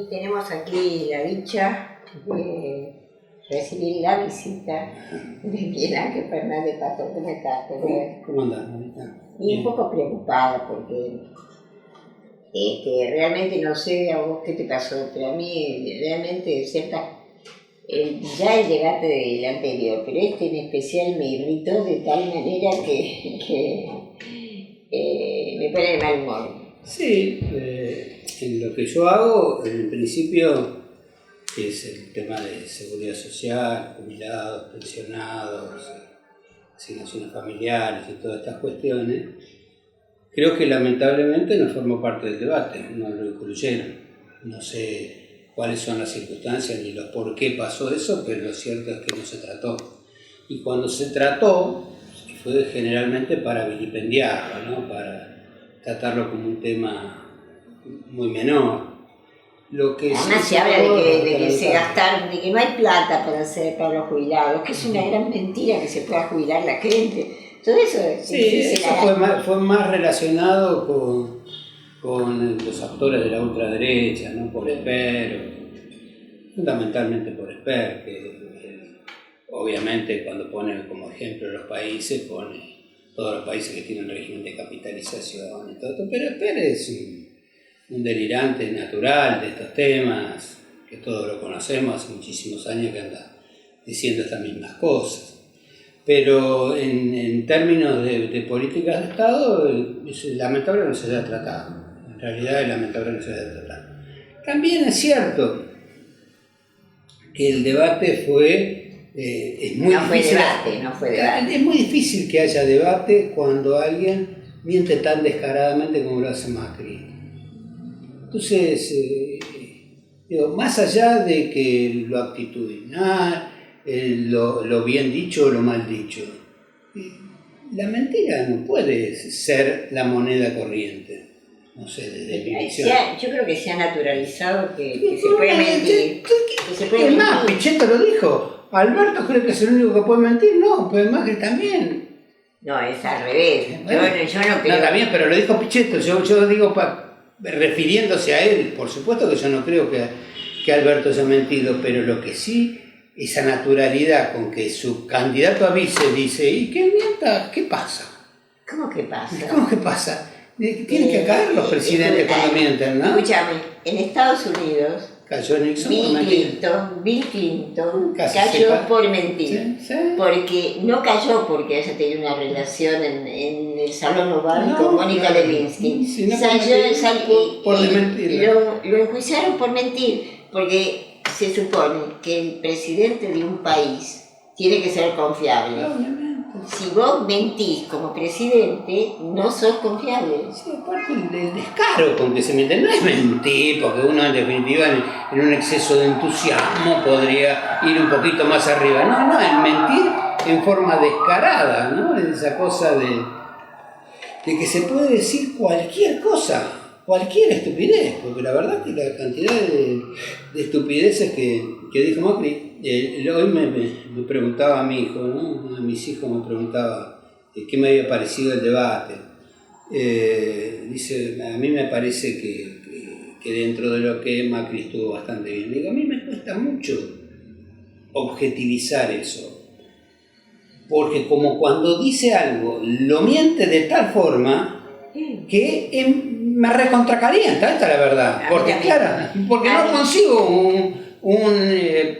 Y tenemos aquí la dicha de recibir la visita de Miguel Ángel Fernández Pastor. ¿Cómo estás? ¿Cómo andás, Marita? Y un poco preocupada porque realmente no sé a vos qué te pasó, pero a mí realmente ya el debate del anterior, pero este en especial me irritó de tal manera que me pone de mal humor. Sí, en lo que yo hago, en principio, es el tema de seguridad social, jubilados, pensionados, asignaciones familiares y todas estas cuestiones. Creo que lamentablemente no formó parte del debate, no lo incluyeron. No sé cuáles son las circunstancias ni los por qué pasó eso, pero lo cierto es que no se trató. Y cuando se trató, fue generalmente para vilipendiarlo, ¿no? Para tratarlo como un tema muy menor. Lo que además sí se habla de que se gastaron, de que no hay plata para los jubilados, que es una gran mentira que se pueda jubilar la gente. Todo eso eso fue más relacionado con los actores de la ultraderecha, ¿no? Por Esper, fundamentalmente por Esper, que obviamente cuando pone como ejemplo los países, pone todos los países que tienen régimen de capitalización y todo esto, pero Esper es un delirante natural de estos temas, que todos lo conocemos, hace muchísimos años que anda diciendo estas mismas cosas. Pero en términos de políticas de Estado, es lamentable que no se haya tratado. En realidad es lamentable que no se haya tratado. También es cierto que el debate es muy difícil. No fue debate. Es muy difícil que haya debate cuando alguien miente tan descaradamente como lo hace Macri. Entonces, más allá de que lo actitudinal, lo bien dicho o lo mal dicho, la mentira no puede ser la moneda corriente. No sé, desde mi visión. Yo creo que se ha naturalizado que se puede mentir. Es más, Pichetto lo dijo. Alberto cree que es el único que puede mentir. No, pero Macri también. No, es al revés. Bueno, yo no creo. No, también, pero lo dijo Pichetto. Yo digo, refiriéndose a él, por supuesto que yo no creo que Alberto haya mentido, pero lo que sí, esa naturalidad con que su candidato avise, dice, ¿y qué mienta? ¿Qué pasa? ¿Cómo que pasa? ¿Cómo que pasa? Tienen que caer los presidentes cuando mienten, ¿no? Escúchame, en Estados Unidos, cayó Nixon Bill Clinton casi cayó por mentir. Sí. Porque no cayó porque haya tenido una relación en el Salón Oval con Mónica Lewinsky. Sí, por mentir. Lo enjuiciaron por mentir, porque se supone que el presidente de un país tiene que ser confiable. Obviamente. Si vos mentís como presidente, no sos confiable. Sí, aparte el descaro con que se miente no es mentir, porque uno en definitiva en un exceso de entusiasmo podría ir un poquito más arriba. No, es mentir en forma descarada, ¿no? Esa cosa de que se puede decir cualquier cosa, cualquier estupidez, porque la verdad que la cantidad de estupideces que dijo Macri, hoy me preguntaba a mi hijo, ¿no? Uno de mis hijos me preguntaba qué me había parecido el debate. Dice, a mí me parece que dentro de lo que Macri estuvo bastante bien. Digo, a mí me cuesta mucho objetivizar eso, porque como cuando dice algo, lo miente de tal forma que me recontracalienta, esta es la verdad, porque no consigo un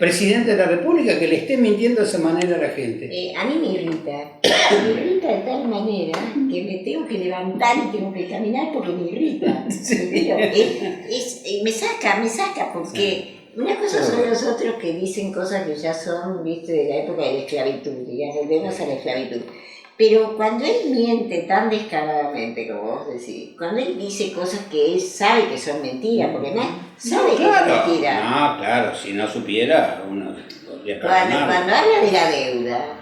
presidente de la República que le esté mintiendo de esa manera a la gente. A mí me irrita de tal manera que me tengo que levantar y tengo que caminar porque me irrita. Sí. Me saca porque una cosa son los otros que dicen cosas que ya son, viste, de la época de la esclavitud, ya volvemos a la esclavitud. Pero cuando él miente tan descaradamente, como vos decís, cuando él dice cosas que él sabe que son mentiras, porque no sabe que es mentira. No, claro, si no supiera, uno podría cuando habla de la deuda,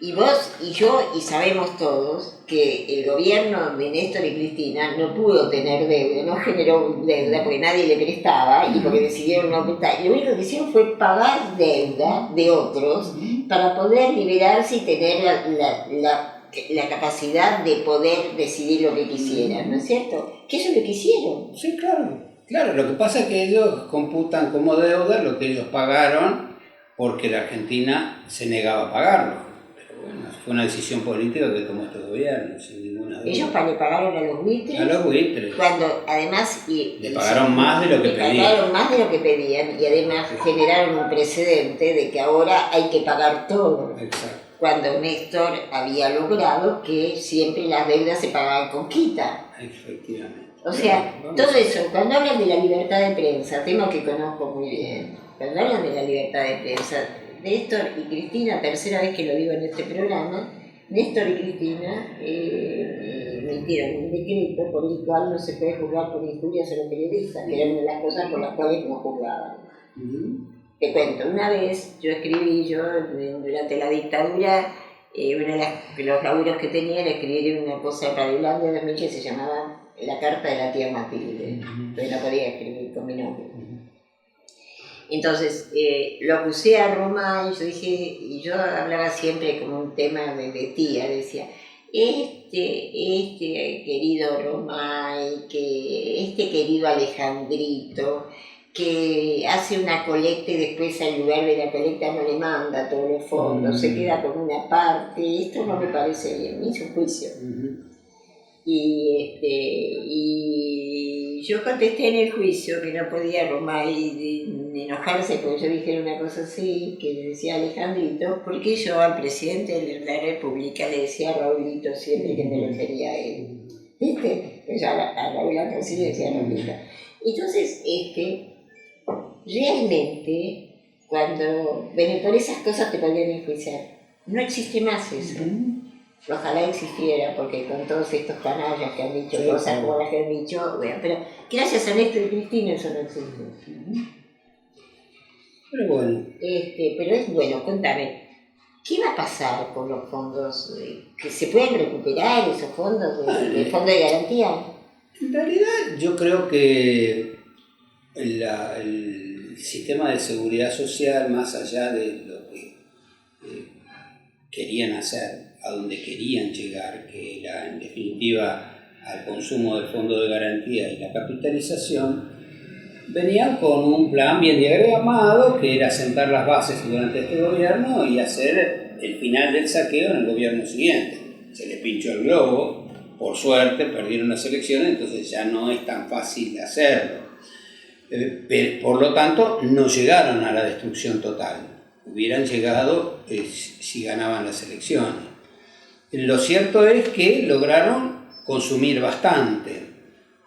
y vos y yo, y sabemos todos, que el gobierno de Néstor y Cristina no pudo tener deuda, no generó deuda porque nadie le prestaba y porque decidieron no prestar. Lo único que hicieron fue pagar deuda de otros para poder liberarse y tener la la capacidad de poder decidir lo que quisieran, ¿no es cierto? Que eso es lo que hicieron. Sí, claro. Claro, lo que pasa es que ellos computan como deuda lo que ellos pagaron porque la Argentina se negaba a pagarlo. Pero bueno, fue una decisión política que tomó este gobierno, sin ninguna duda. Ellos le pagaron a los buitres. A los buitres. Cuando además... Le pagaron más de lo que pedían. Le pagaron más de lo que pedían y además generaron un precedente de que ahora hay que pagar todo. Exacto. Cuando Néstor había logrado que siempre las deudas se pagaban con quita. Efectivamente. O sea, todo eso, cuando hablan de la libertad de prensa, tema que conozco muy bien, cuando hablan de la libertad de prensa, Néstor y Cristina, tercera vez que lo digo en este programa, Néstor y Cristina emitieron un decreto por el cual no se puede juzgar por injurias a los periodistas, que era una de las cosas por las cuales no juzgaban. Te cuento, una vez yo escribí, durante la dictadura, uno de los laburos que tenía era escribir una cosa para Irlanda de 2000 que se llamaba La carta de la tía Matilde, pero no podía escribir con mi nombre. Entonces lo acusé a Roma y yo dije, y yo hablaba siempre como un tema de tía, decía, querido Romay, este querido Alejandrito, que hace una colecta y después al lugar de la colecta no le manda todos los fondos, se queda con una parte, esto no me parece bien, me hizo un juicio. Y yo contesté en el juicio que no podía Romay enojarse porque yo dijera una cosa así, que decía Alejandrito, porque yo al presidente de la República le decía Raulito siempre que me refería a él. ¿Viste? Pues a Raúl Alfonsín le decía Raulito. Entonces, realmente, cuando por esas cosas te podían enjuiciar, no existe más eso. Ojalá existiera, porque con todos estos canallas que han dicho cosas como las que han dicho, bueno, pero gracias a Néstor y Cristina eso no existe. Pero bueno. Pero es bueno, contame, ¿qué va a pasar con los fondos? ¿Que se pueden recuperar esos fondos del Fondo de Garantía? En realidad yo creo que el sistema de seguridad social, más allá de lo que querían hacer, a donde querían llegar, que era en definitiva al consumo del fondo de garantía y la capitalización, venían con un plan bien diagramado que era sentar las bases durante este gobierno y hacer el final del saqueo en el gobierno siguiente. Se les pinchó el globo, por suerte perdieron las elecciones, entonces ya no es tan fácil hacerlo. Por lo tanto, no llegaron a la destrucción total. Hubieran llegado si ganaban las elecciones. Lo cierto es que lograron consumir bastante.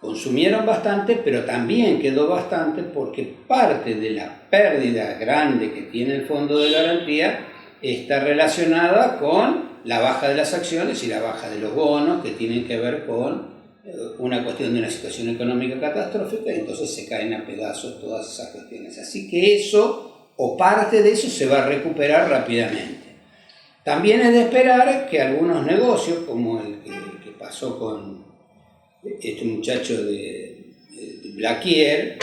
Consumieron bastante, pero también quedó bastante porque parte de la pérdida grande que tiene el Fondo de Garantía está relacionada con la baja de las acciones y la baja de los bonos, que tienen que ver con una cuestión de una situación económica catastrófica, y entonces se caen a pedazos todas esas cuestiones. Así que eso, o parte de eso, se va a recuperar rápidamente. También es de esperar que algunos negocios, como el que pasó con este muchacho de Blaquier,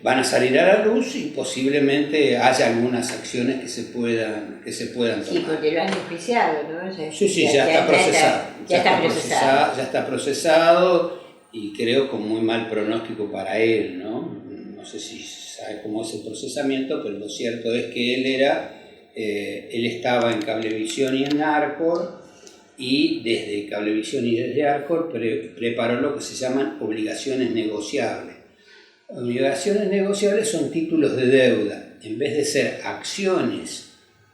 van a salir a la luz y posiblemente haya algunas acciones que se puedan tomar. Sí, porque lo han enjuiciado, ¿no? Ya está procesado. Ya está procesado y creo con muy mal pronóstico para él, ¿no? No sé si sabe cómo es el procesamiento, pero lo cierto es que él estaba en Cablevisión y en Arcor, y desde Cablevisión y desde Arcor preparó lo que se llaman obligaciones negociables. Obligaciones negociables son títulos de deuda. En vez de ser acciones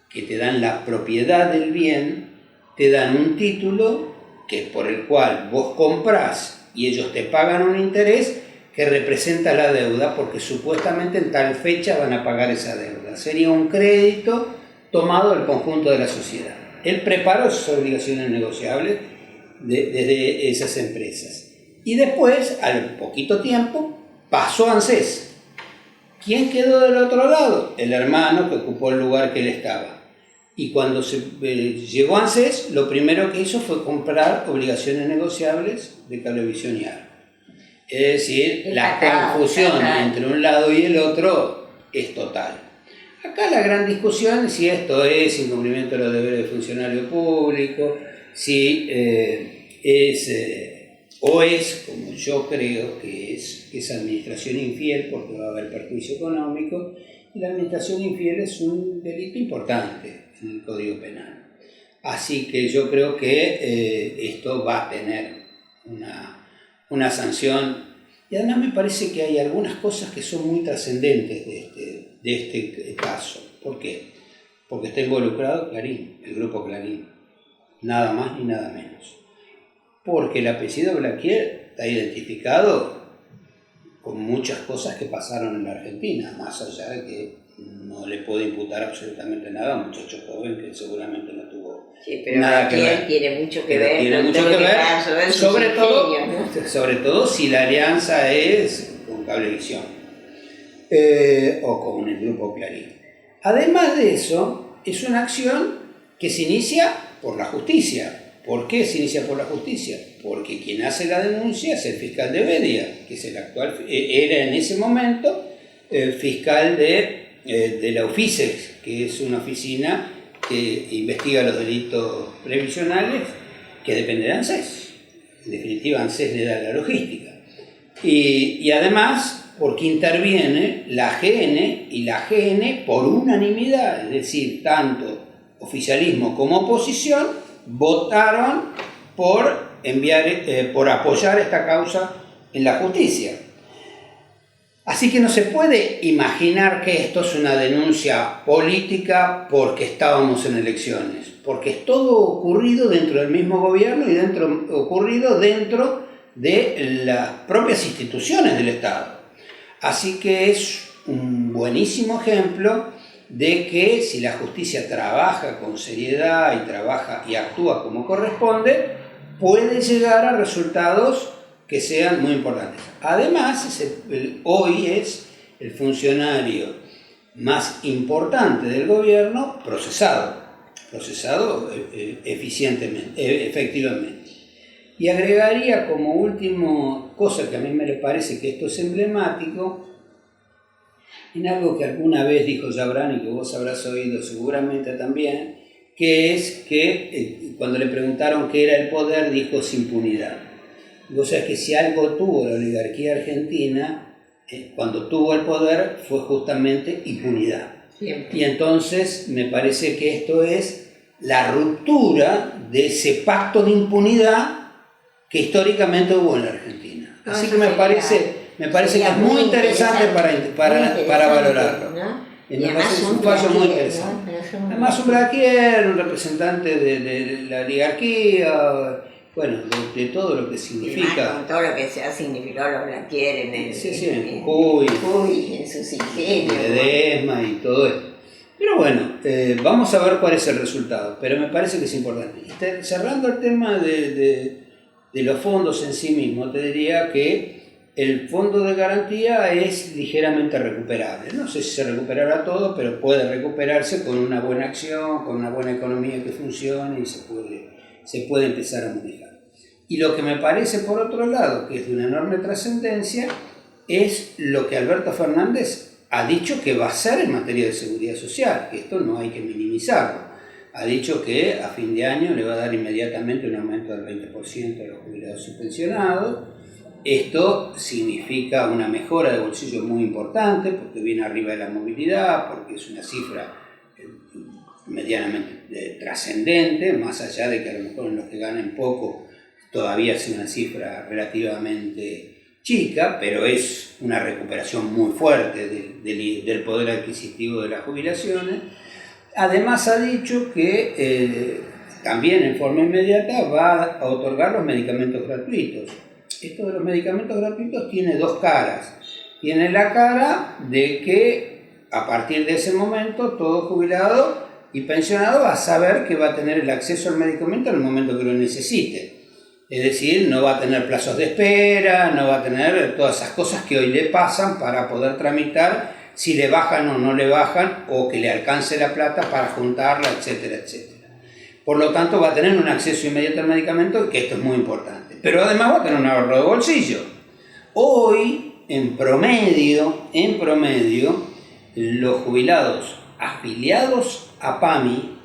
que te dan la propiedad del bien, te dan un título por el cual vos comprás y ellos te pagan un interés que representa la deuda, porque supuestamente en tal fecha van a pagar esa deuda. Sería un crédito tomado del conjunto de la sociedad. Él preparó esas obligaciones negociables desde esas empresas. Y después, al poquito tiempo, pasó a ANSES. ¿Quién quedó del otro lado? El hermano que ocupó el lugar que él estaba. Y cuando llegó a ANSES, lo primero que hizo fue comprar obligaciones negociables de Cablevisión y Arcor. Es decir, la confusión entre un lado y el otro es total. Acá la gran discusión es si esto es incumplimiento de los deberes del funcionario público, si es, como yo creo que es administración infiel, porque va a haber perjuicio económico, y la administración infiel es un delito importante en el Código Penal. Así que yo creo que esto va a tener una sanción. Y además me parece que hay algunas cosas que son muy trascendentes de este caso. ¿Por qué? Porque está involucrado Clarín, el grupo Clarín. Nada más ni nada menos. Porque el apellido Blaquier está identificado con muchas cosas que pasaron en la Argentina, más allá de que no le puedo imputar absolutamente nada a un muchacho joven que seguramente no tuvo nada que ver. Tiene mucho que ver, tiene mucho que ver, sobre todo si la alianza es con Cablevisión o con el grupo Clarín. Además de eso, es una acción que se inicia por la justicia. ¿Por qué se inicia por la justicia? Porque quien hace la denuncia es el fiscal de Bedia, que es el actual, era en ese momento el fiscal de la UFICEX, que es una oficina que investiga los delitos previsionales, que depende de ANSES. En definitiva, ANSES le da la logística. Y además, porque interviene la GN, y la GN por unanimidad, es decir, tanto oficialismo como oposición, votaron por apoyar esta causa en la justicia. Así que no se puede imaginar que esto es una denuncia política porque estábamos en elecciones, porque es todo ocurrido dentro del mismo gobierno y ocurrido dentro de las propias instituciones del Estado. Así que es un buenísimo ejemplo de que si la justicia trabaja con seriedad y actúa como corresponde, puede llegar a resultados que sean muy importantes. Además, hoy es el funcionario más importante del gobierno procesado efectivamente. Y agregaría como último cosa que a mí me parece que esto es emblemático, en algo que alguna vez dijo Jabrán y que vos habrás oído seguramente también, que es que cuando le preguntaron qué era el poder, dijo sin impunidad. Vos sabés que si algo tuvo la oligarquía argentina, cuando tuvo el poder, fue justamente impunidad. Siempre. Y entonces me parece que esto es la ruptura de ese pacto de impunidad que históricamente hubo en la Argentina. Así que me parece que es muy interesante para valorarlo. ¿No? Y me parece un fallo muy interesante. ¿No? Además, un Blaquier, un representante de la oligarquía, bueno, de todo lo que significa. Con todo lo que se ha significado los Blaquier en Jujuy, en sus ingenios. Ledesma y todo esto. Pero bueno, vamos a ver cuál es el resultado, pero me parece que es importante. Y cerrando el tema de los fondos en sí mismo, te diría que el fondo de garantía es ligeramente recuperable. No sé si se recuperará todo, pero puede recuperarse con una buena acción, con una buena economía que funcione y se puede empezar a manejar. Y lo que me parece, por otro lado, que es de una enorme trascendencia, es lo que Alberto Fernández ha dicho que va a hacer en materia de seguridad social, que esto no hay que minimizarlo. Ha dicho que a fin de año le va a dar inmediatamente un aumento del 20% a los jubilados y pensionados. Esto significa una mejora de bolsillo muy importante, porque viene arriba de la movilidad, porque es una cifra medianamente trascendente, más allá de que a lo mejor en los que ganen poco todavía es una cifra relativamente chica, pero es una recuperación muy fuerte del poder adquisitivo de las jubilaciones. Además ha dicho que también en forma inmediata va a otorgar los medicamentos gratuitos. Esto de los medicamentos gratuitos tiene dos caras. Tiene la cara de que a partir de ese momento todo jubilado y pensionado va a saber que va a tener el acceso al medicamento en el momento que lo necesite. Es decir, no va a tener plazos de espera, no va a tener todas esas cosas que hoy le pasan para poder tramitar si le bajan o no le bajan, o que le alcance la plata para juntarla, etcétera, etcétera. Por lo tanto, va a tener un acceso inmediato al medicamento, que esto es muy importante. Pero además va a tener un ahorro de bolsillo. Hoy, en promedio, los jubilados afiliados a PAMI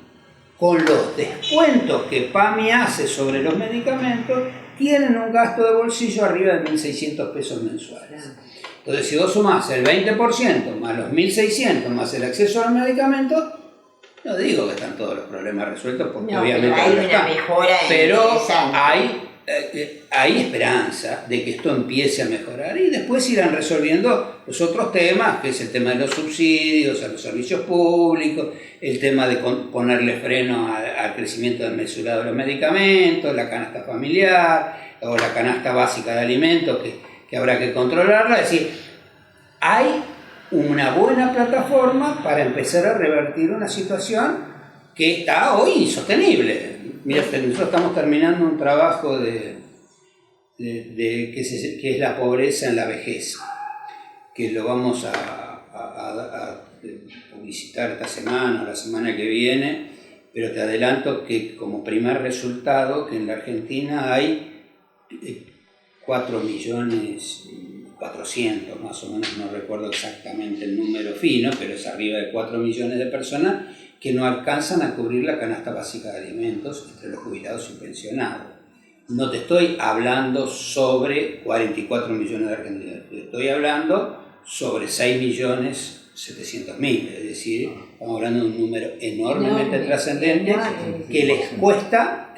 con los descuentos que PAMI hace sobre los medicamentos, tienen un gasto de bolsillo arriba de 1.600 pesos mensuales. Entonces, si vos sumás el 20% más los 1.600 más el acceso a los medicamentos, no digo que están todos los problemas resueltos, porque no, obviamente pero hay no una están, mejora pero interesante. hay esperanza de que esto empiece a mejorar y después irán resolviendo los otros temas, que es el tema de los subsidios a los servicios públicos, el tema de ponerle freno al crecimiento desmesurado de los medicamentos, la canasta familiar o la canasta básica de alimentos que habrá que controlarla. Es decir, hay una buena plataforma para empezar a revertir una situación que está hoy insostenible. Mira, nosotros estamos terminando un trabajo que es la pobreza en la vejez, que lo vamos a publicitar esta semana o la semana que viene, pero te adelanto que como primer resultado que en la Argentina hay 4.400.000 más o menos, no recuerdo exactamente el número fino, pero es arriba de 4 millones de personas que no alcanzan a cubrir la canasta básica de alimentos entre los jubilados y pensionados. No te estoy hablando sobre 44 millones de argentinos, te estoy hablando sobre 6.700.000, es decir, estamos hablando de un número enormemente trascendente que les cuesta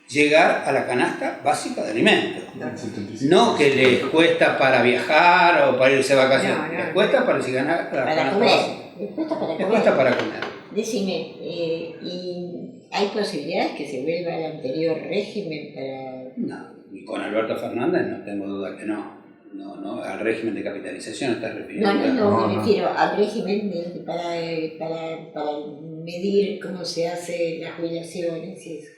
llegar a la canasta básica de alimentos. No que les cuesta para viajar o para irse de vacaciones, les cuesta para llegar a la canasta básica. Les cuesta para comer. Decime, ¿y hay posibilidades que se vuelva al anterior régimen para...? No, y con Alberto Fernández no tengo duda que no. No, al régimen de capitalización estás refiriendo. No, me refiero al régimen para medir cómo se hacen las jubilaciones y eso.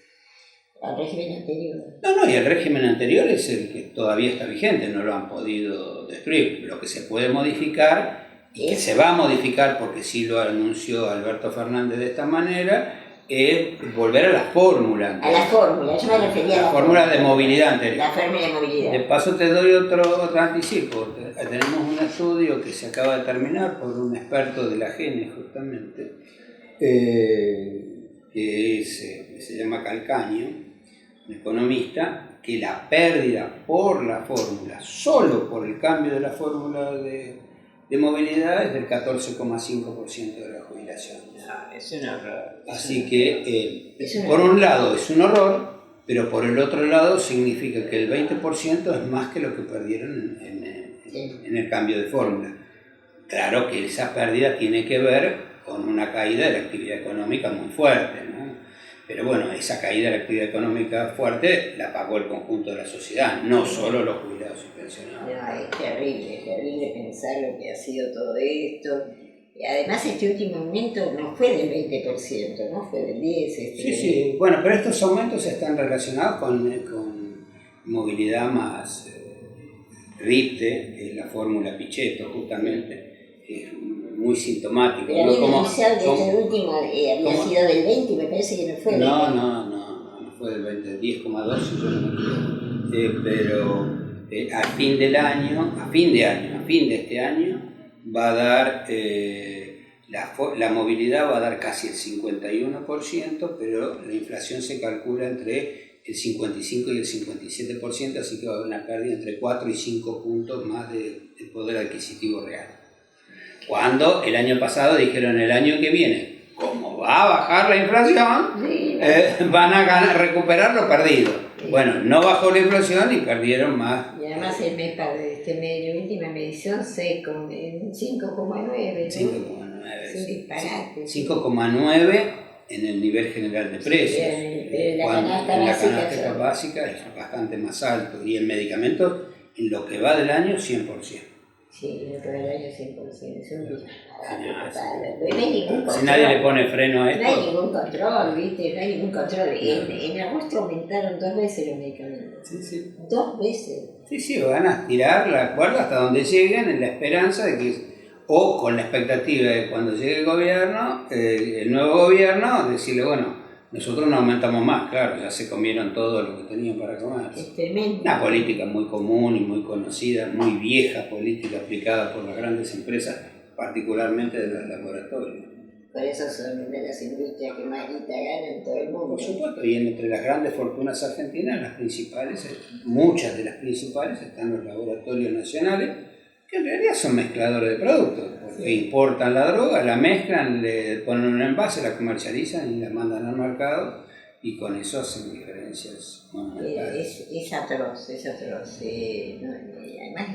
Al régimen anterior. No, y el régimen anterior es el que todavía está vigente, no lo han podido destruir. Lo que se puede modificar, y que se va a modificar porque sí lo anunció Alberto Fernández de esta manera, es volver a la fórmula. A la fórmula, yo me refería a la fórmula de movilidad anterior. La fórmula de movilidad. De paso te doy otro anticipo. Tenemos un estudio que se acaba de terminar por un experto de la GENE justamente, que se llama Calcaño, un economista, que la pérdida por la fórmula, solo por el cambio de la fórmula de movilidad, es del 14,5% de la jubilación. Es un horror. Así que, por un lado es un horror, pero por el otro lado significa que el 20% es más que lo que perdieron en el cambio de fórmula. Claro que esa pérdida tiene que ver con una caída de la actividad económica muy fuerte, ¿no? Pero bueno, esa caída de la actividad económica fuerte la pagó el conjunto de la sociedad, no solo los jubilados y pensionados. No, es terrible pensar lo que ha sido todo esto. Y además este último aumento no fue del 20%, no fue del 10%. Sí, bueno, pero estos aumentos están relacionados con movilidad más RIPTE, que es la fórmula Pichetto justamente, que es muy sintomático. Pero el inicial de este último había sido del 20 y me parece que no fue del 20. No fue del 20, 10,2 si yo no me equivoco. Pero a fin de este año, va a dar, la movilidad va a dar casi el 51%, pero la inflación se calcula entre el 55 y el 57%, así que va a haber una pérdida entre 4 y 5 puntos más de poder adquisitivo real. Cuando el año pasado dijeron el año que viene, como va a bajar la inflación, van a recuperar lo perdido. Sí. Bueno, no bajó la inflación y perdieron más. Y además el mes de última medición se con 5,9. 5,9 en el nivel general de precios. Sí, la canasta básica es bastante más alto. Y en medicamentos, en lo que va del año, 100%. Sí, lo que va del año 100%. Es un si nadie le pone freno a esto. No hay ningún control, ¿viste? No hay ningún control. En agosto aumentaron 2 veces los medicamentos. Sí. 2 veces. Sí, van a estirar la cuerda hasta donde lleguen en la esperanza de que, o con la expectativa de cuando llegue el gobierno, el nuevo gobierno, decirle, bueno, nosotros no aumentamos más, claro, ya se comieron todo lo que tenían para comer. Es tremendo. Una política muy común y muy conocida, muy vieja política aplicada por las grandes empresas, particularmente de los laboratorios. Por eso son de las industrias que más guita ganan en todo el mundo. Por supuesto, y entre las grandes fortunas argentinas, las principales, muchas de las principales están los laboratorios nacionales, que en realidad son mezcladores de productos, porque importan la droga, la mezclan, le ponen un envase, la comercializan y la mandan al mercado, y con eso hacen diferencias monumentales. Es atroz, es atroz. Además,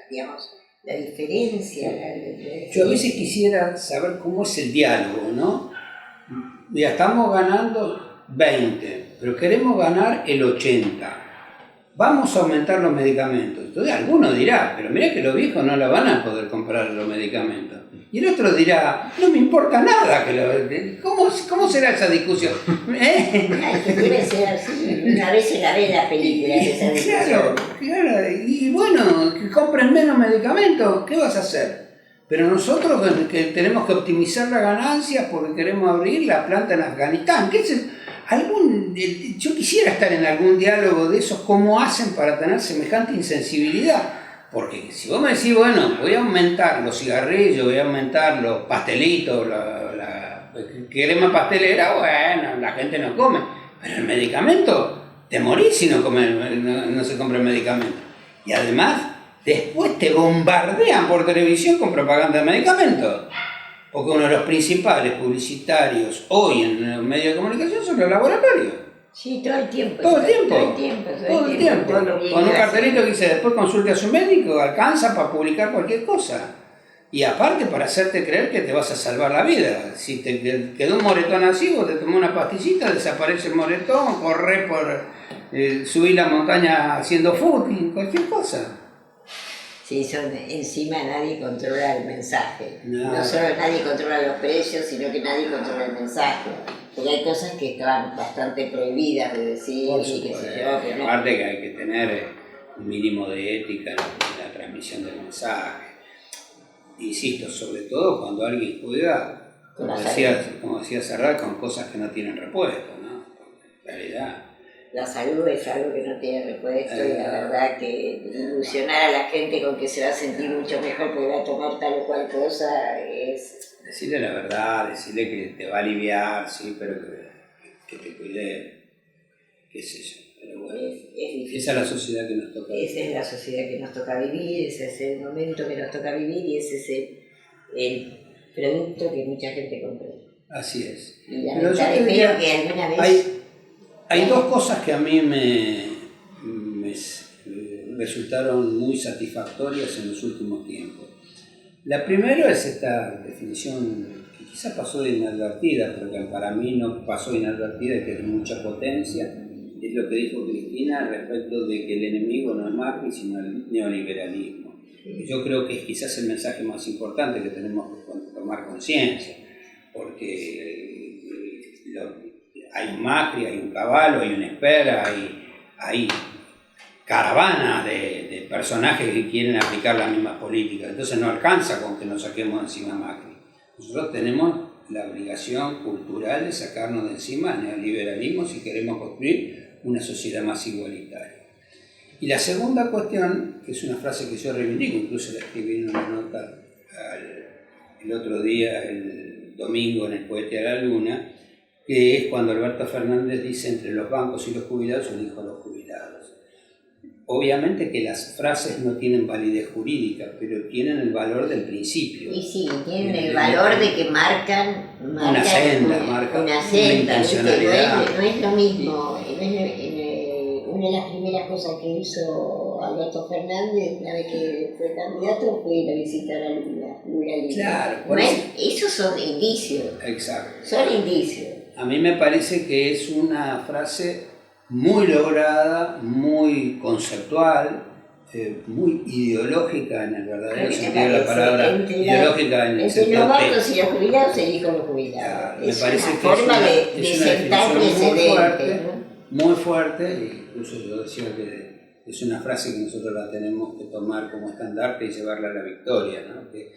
digamos, la diferencia. Yo a veces quisiera saber cómo es el diálogo, ¿no? Ya estamos ganando 20, pero queremos ganar el 80. Vamos a aumentar los medicamentos. Entonces alguno dirá, pero mira que los viejos no la van a poder comprar los medicamentos. Y el otro dirá, no me importa nada. ¿Cómo será esa discusión? Debe ser así. Una vez se la ve en las películas esa discusión. Claro. Y bueno, que compren menos medicamentos, ¿qué vas a hacer? Pero nosotros que tenemos que optimizar la ganancia porque queremos abrir la planta en Afganistán. Yo quisiera estar en algún diálogo de esos, cómo hacen para tener semejante insensibilidad. Porque si vos me decís, bueno, voy a aumentar los cigarrillos, voy a aumentar los pastelitos, la crema pastelera, bueno, la gente no come. Pero el medicamento, te morís si no se compra el medicamento. Y además, después te bombardean por televisión con propaganda de medicamentos. Porque uno de los principales publicitarios hoy en los medios de comunicación son los laboratorios. Sí, todo el tiempo. Todo el tiempo. Con un cartelito que dice, después consulte a su médico, alcanza para publicar cualquier cosa. Y aparte para hacerte creer que te vas a salvar la vida. Si te quedó un moretón así, vos te tomás una pastillita, desaparece el moretón, corrés por subir la montaña haciendo footing, cualquier cosa. Sí, encima nadie controla el mensaje. No solo nadie controla los precios, sino que nadie controla el mensaje. Porque hay cosas que estaban bastante prohibidas de decir, y qué sé yo. Pero aparte que hay que tener un mínimo de ética en la transmisión del mensaje. Insisto, sobre todo cuando alguien juega, como decía Serrat, con cosas que no tienen repuesto, ¿no? En realidad. La salud es algo que no tiene repuesto y la verdad que ilusionar a la gente con que se va a sentir mucho mejor porque va a tomar tal o cual cosa es... Decirle la verdad, decirle que te va a aliviar, sí, pero que te cuide, qué sé yo. Pero bueno, es difícil. Esa es la sociedad que nos toca vivir. Esa es la sociedad que nos toca vivir, ese es el momento que nos toca vivir y ese es el producto que mucha gente compró. Así es. Y espero que alguna vez... Hay dos cosas que a mí me resultaron muy satisfactorias en los últimos tiempos. La primera es esta definición que quizás pasó de inadvertida, pero que para mí no pasó inadvertida y que tiene mucha potencia. Es lo que dijo Cristina respecto de que el enemigo no es Macri, sino el neoliberalismo. Yo creo que es quizás el mensaje más importante que tenemos que tomar conciencia, porque hay un Macri, hay un Cavallo, hay un Espera, hay caravanas de personajes que quieren aplicar las mismas políticas. Entonces no alcanza con que nos saquemos encima a Macri. Nosotros tenemos la obligación cultural de sacarnos de encima el neoliberalismo si queremos construir una sociedad más igualitaria. Y la segunda cuestión, que es una frase que yo reivindico, incluso la escribí en una nota el otro día, el domingo en el Cohete a la Luna, que es cuando Alberto Fernández dice entre los bancos y los jubilados, elijo a los jubilados. Obviamente que las frases no tienen validez jurídica, pero tienen el valor del principio. Y sí, tienen el valor de que marcan una senda, una intencionalidad. No es lo mismo. Una de las primeras cosas que hizo Alberto Fernández, una vez que fue candidato, fue ir a visitar a Lula. Claro, bueno, esos son indicios. Exacto. Son indicios. A mí me parece que es una frase muy lograda, muy conceptual, muy ideológica en el verdadero sentido de la palabra, ideológica en el sentido los bancos y los jubilados elijo los jubilados. Me parece una forma de sentar precedentes, muy fuerte, incluso yo decía que es una frase que nosotros la tenemos que tomar como estandarte y llevarla a la victoria, ¿no? Que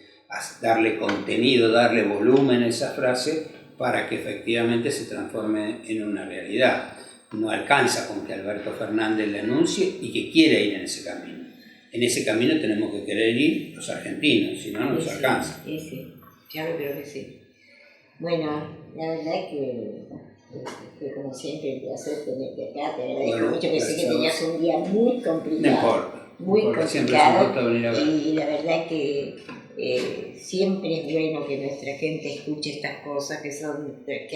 darle contenido, darle volumen a esa frase para que efectivamente se transforme en una realidad. No alcanza con que Alberto Fernández le anuncie y que quiere ir en ese camino. En ese camino tenemos que querer ir los argentinos, si no, no nos alcanza. Sí. Yo creo que sí. Bueno, la verdad es que como siempre un placer tenerte acá, te agradezco mucho, pensé que tenías un día muy complicado. No importa. Muy Siempre es un complicado, gusto venir a ver. y la verdad es que siempre es bueno que nuestra gente escuche estas cosas que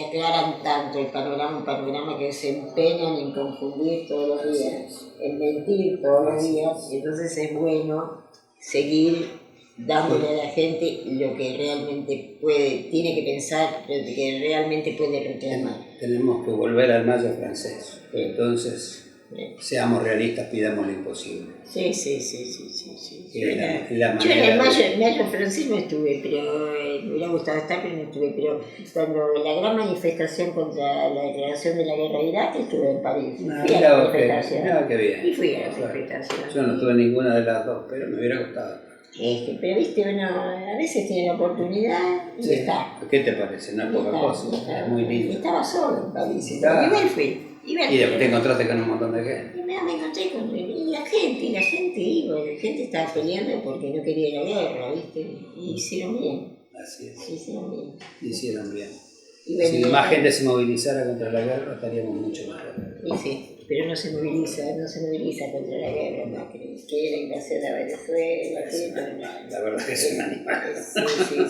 aclaran tanto el panorama, un panorama que se empeñan en confundir todos los días, en mentir todos los días. Entonces es bueno seguir dándole a la gente lo que realmente tiene que pensar, lo que realmente puede reclamar. Tenemos que volver al mayo francés. Entonces, seamos realistas, pidamos lo imposible. Sí. Yo en manera el mayo francés no estuve, pero me hubiera gustado estar, pero no estuve. Pero cuando la gran manifestación contra la declaración de la guerra de Irak, estuve en París. Fui a la manifestación. Qué bien. Y fui a la manifestación. Yo no tuve ninguna de las dos, pero me hubiera gustado. Pero viste, uno a veces tiene la oportunidad y está. ¿Qué te parece? No es poca cosa, es muy lindo. Estaba solo en París, igual fui. Y después te encontraste con un montón de gente. Y me encontré con la gente estaba peleando porque no quería la guerra, ¿viste? Y hicieron bien. Así es. Hicieron bien. Hicieron bien. Bueno, si más gente se movilizara contra la guerra, estaríamos mucho mejor. Y sí, pero no se moviliza contra la guerra, ¿no? Que la invasión a Venezuela. La verdad que es un animal.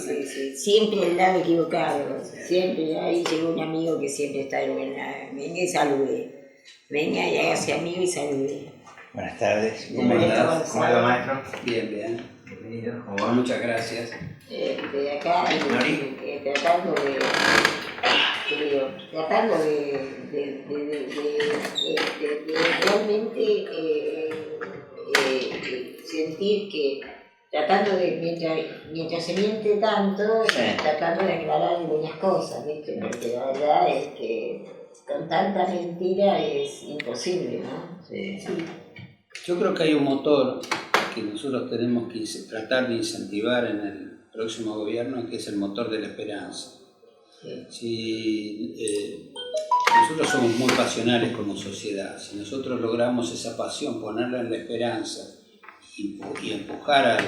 Sí. Siempre al lado equivocado. Siempre. Ahí llegó un amigo que siempre está de buena. Venga y salude. Venga y hágase amigo y salude. Buenas tardes. Bienvenidos. ¿Cómo va, maestro? Bien. Bienvenido. ¿Cómo va? Muchas gracias. De acá, tratando de realmente sentir que, tratando de, mientras se miente tanto, tratando de aclarar algunas cosas, ¿viste? Porque la verdad es que con tanta mentira es imposible, ¿no? Sí. Yo creo que hay un motor que nosotros tenemos que tratar de incentivar en el próximo gobierno, que es el motor de la esperanza. Si nosotros somos muy pasionales como sociedad, si nosotros logramos esa pasión, ponerla en la esperanza y empujar al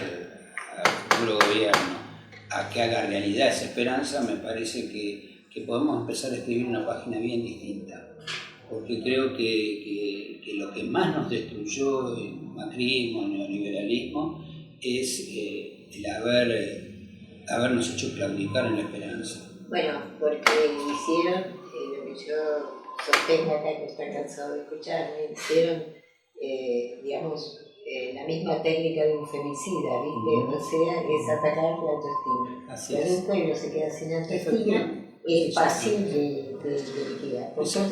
futuro gobierno a que haga realidad esa esperanza, me parece que podemos empezar a escribir una página bien distinta. Porque creo que lo que más nos destruyó el macrismo, el neoliberalismo, es el habernos hecho claudicar en la esperanza. Bueno, porque hicieron lo que yo sostengo acá, que están cansados de escucharme, hicieron, la misma técnica de un femicida, ¿viste? O sea, es atacar la autoestima. Cuando un pueblo se queda sin autoestima, es fácil de liquidar.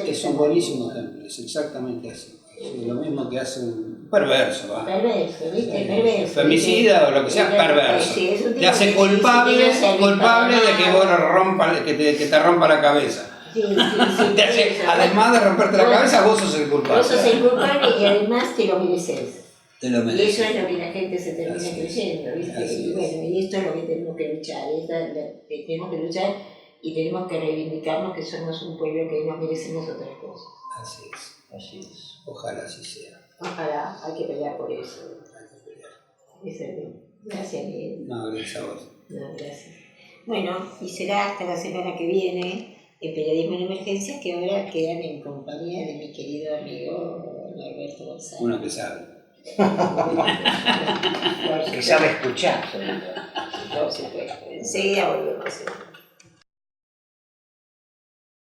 Es un buenísimo ejemplo, es exactamente así. Es lo mismo que hace un perverso, ¿va? Perverso, ¿viste? Perverso. Femicida o lo que sea, perverso. Te hace culpable de que vos que te rompa la cabeza. Sí, además de romperte la cabeza, vos sos el culpable. Vos sos el culpable y además te lo mereces. Te lo mereces. Y eso es lo que la gente se termina creyendo, ¿viste? Y bueno, y esto es lo que tenemos que luchar, y tenemos que reivindicarnos que somos un pueblo que nos merecemos otras cosas. Así es. Ojalá así sea. Ojalá, hay que pelear por eso. Gracias, Miguel. No, gracias a vos. No, gracias. Bueno, y será hasta la semana que viene en Periodismo en Emergencias, que ahora quedan en compañía de mi querido amigo Norberto González. Uno que sabe. Que sabe escuchar. Por supuesto. Enseguida volvemos.